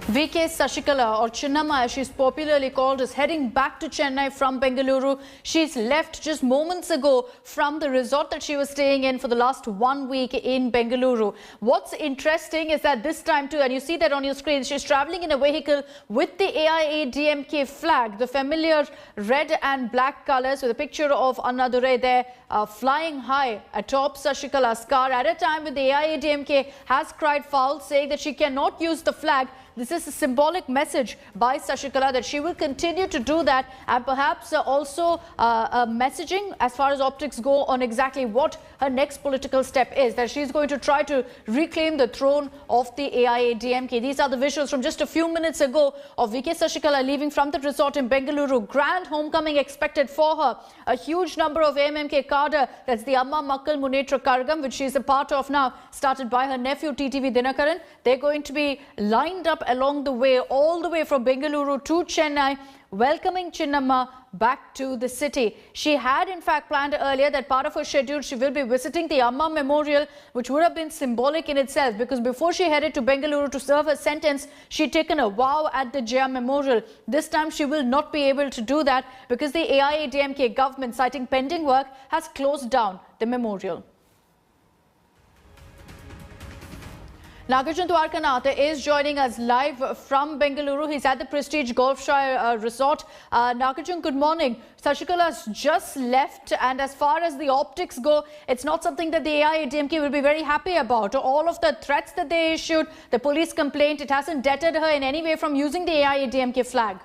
VK Sashikala, or Chinnamma as she's popularly called, is heading back to Chennai from Bengaluru. She's left just moments ago from the resort that she was staying in for the last 1 week in Bengaluru. What's interesting is that this time too, and you see that on your screen, she's travelling in a vehicle with the AIADMK flag, the familiar red and black colours with a picture of Annadurai there flying high atop Sashikala's car at a time when the AIADMK has cried foul, saying that she cannot use the flag. This is a symbolic message by Sashikala that she will continue to do that, and perhaps also messaging as far as optics go on exactly what her next political step is, that she's going to try to reclaim the throne of the AIADMK. These are the visuals from just a few minutes ago of VK Sashikala leaving from the resort in Bengaluru. Grand homecoming expected for her. A huge number of AMMK cadre, that's the Amma Makkal Munnetra Kazhagam, which she is a part of now, started by her nephew TTV Dinakaran. They're going to be lined up along the way, all the way from Bengaluru to Chennai, welcoming Chinnamma back to the city. She had in fact planned earlier that part of her schedule she will be visiting the Amma Memorial, which would have been symbolic in itself, because before she headed to Bengaluru to serve her sentence, she'd taken a vow at the Jaya Memorial. This time she will not be able to do that because the AIADMK government, citing pending work, has closed down the memorial. Nagarjun Dwarkanath is joining us live from Bengaluru. He's at the Prestige Golfshire Resort. Nagarjun, good morning. Sashikala's just left, and as far as the optics go, it's not something that the AIADMK will be very happy about. All of the threats that they issued, the police complaint, it hasn't deterred her in any way from using the AIADMK flag.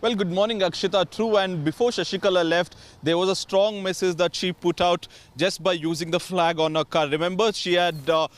Well, good morning, Akshita. True, and before Sashikala left, there was a strong message that she put out just by using the flag on her car. Remember, she had the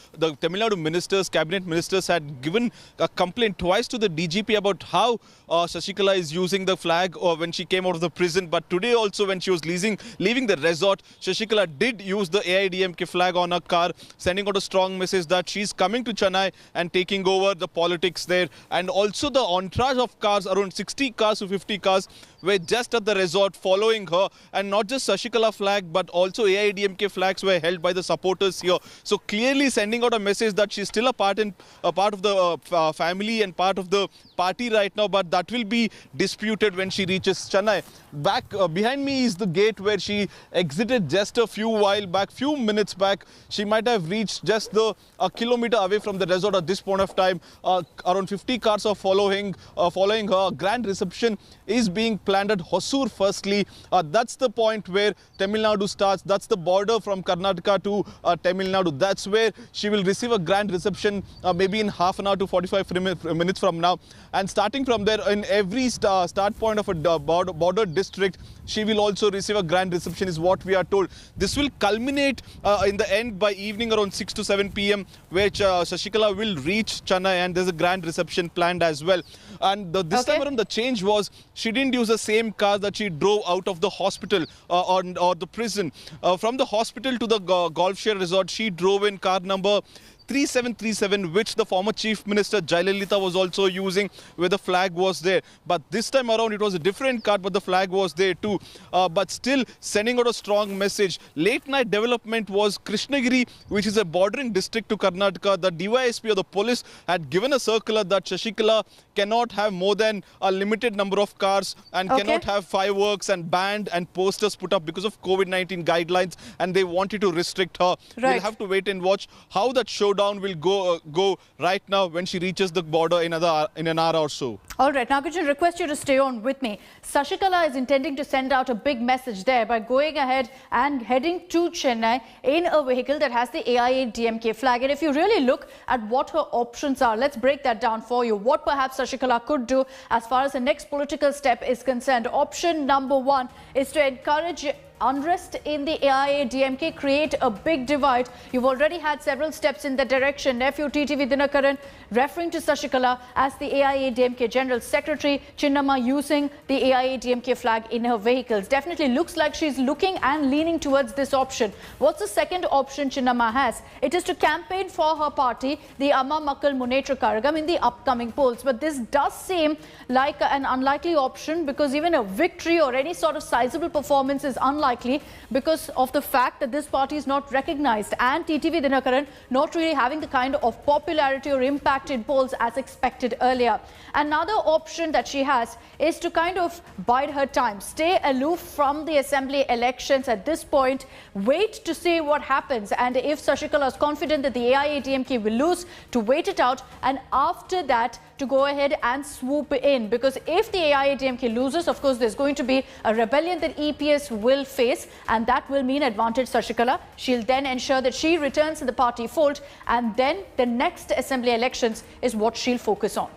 Tamil Nadu ministers, cabinet ministers had given a complaint twice to the DGP about how Sashikala is using the flag when she came out of the prison. But today also, when she was leaving the resort, Sashikala did use the AIADMK flag on her car, sending out a strong message that she's coming to Chennai and taking over the politics there. And also the entourage of cars, around 60 cars to 50 cars, were just at the resort following her, and not just Sashikala flag but also AIADMK flags were held by the supporters here. So clearly sending out a message that she's still a part of the family and part of the party right now, but that will be disputed when she reaches Chennai. Back behind me is the gate where she exited just a few minutes back. She might have reached just a kilometer away from the resort at this point of time. Around 50 cars are following her. Grand reception is being planned at Hosur firstly. That's the point where Tamil Nadu starts. That's the border from Karnataka to Tamil Nadu. That's where she will receive a grand reception maybe in half an hour to 45 minutes from now. And starting from there, in every start point of a border district, she will also receive a grand reception, is what we are told. This will culminate in the end by evening around 6 to 7 p.m. where Sashikala will reach Chennai, and there's a grand reception planned as well. And this time around, the change was she didn't use the same car that she drove out of the hospital or the prison. From the hospital to the Golfshire Resort, she drove in car number 3737, which the former Chief Minister Jayalalitha was also using, where the flag was there. But this time around, it was a different car, but the flag was there too. But still sending out a strong message. Late night development was Krishnagiri, which is a bordering district to Karnataka. The DYSP or the police had given a circular that Sashikala cannot have more than a limited number of cars and cannot have fireworks and band and posters put up because of COVID-19 guidelines, and they wanted to restrict her. We'll have to wait and watch how that showdown will go right now when she reaches the border in an hour or so. All right, Nagarjun, request you to stay on with me. Sashikala is intending to send out a big message there by going ahead and heading to Chennai in a vehicle that has the AIADMK flag. And if you really look at what her options are, let's break that down for you. What perhaps Sashikala could do as far as the next political step is concerned. Option number one is to encourage unrest in the AIADMK, create a big divide. You've already had several steps in that direction. Nephew TTV Dinakaran referring to Sashikala as the AIADMK General Secretary, Chinnamma using the AIADMK flag in her vehicles. Definitely looks like she's looking and leaning towards this option. What's the second option Chinnamma has? It is to campaign for her party, the Amma Makkal Munnetra Kazhagam, in the upcoming polls. But this does seem like an unlikely option, because even a victory or any sort of sizable performance is unlikely unlikely because of the fact that this party is not recognized and TTV Dinakaran not really having the kind of popularity or impact in polls as expected earlier. Another option that she has is to kind of bide her time, stay aloof from the assembly elections at this point, wait to see what happens, and if Shashikala is confident that the AIADMK will lose, to wait it out, and after that to go ahead and swoop in, because if the AIADMK loses, of course there's going to be a rebellion that EPS will face, and that will mean advantage Shashikala. She'll then ensure that she returns to the party fold, and then the next assembly elections is what she'll focus on.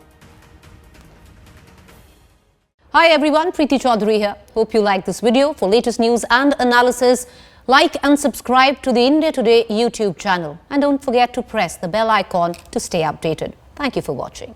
Hi everyone, Preeti Chaudhary here. Hope you like this video. For latest news and analysis, like and subscribe to the India Today YouTube channel. And don't forget to press the bell icon to stay updated. Thank you for watching.